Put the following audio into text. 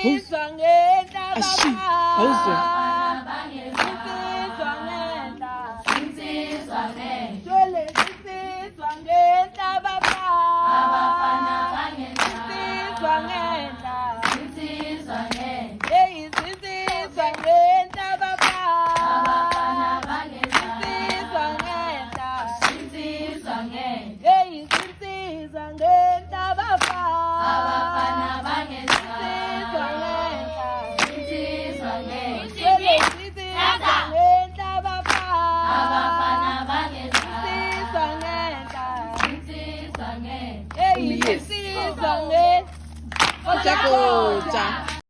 insizwa ngenta Ashi, baba. awuzwe. Insizwa ngenta. Insizwa ngenta. Jwele insizwa ngenta baba. Abafana bangenta. Insizwa ngenta. Insizwa ngenta. Hey, insizwa ngenta baba. Abafana bangenta. Insizwa ngenta. Insizwa ngenta. Hey, insizwa ngenta baba. Abafana bangenta. Insizwa ngenta. Insizwa ngenta. Jwele insizwa ngenta baba. Abafana bangenta. Insizwa ngenta. Insizwa ngenta. Hey, Yes. insizwa ngenta. Jacoja.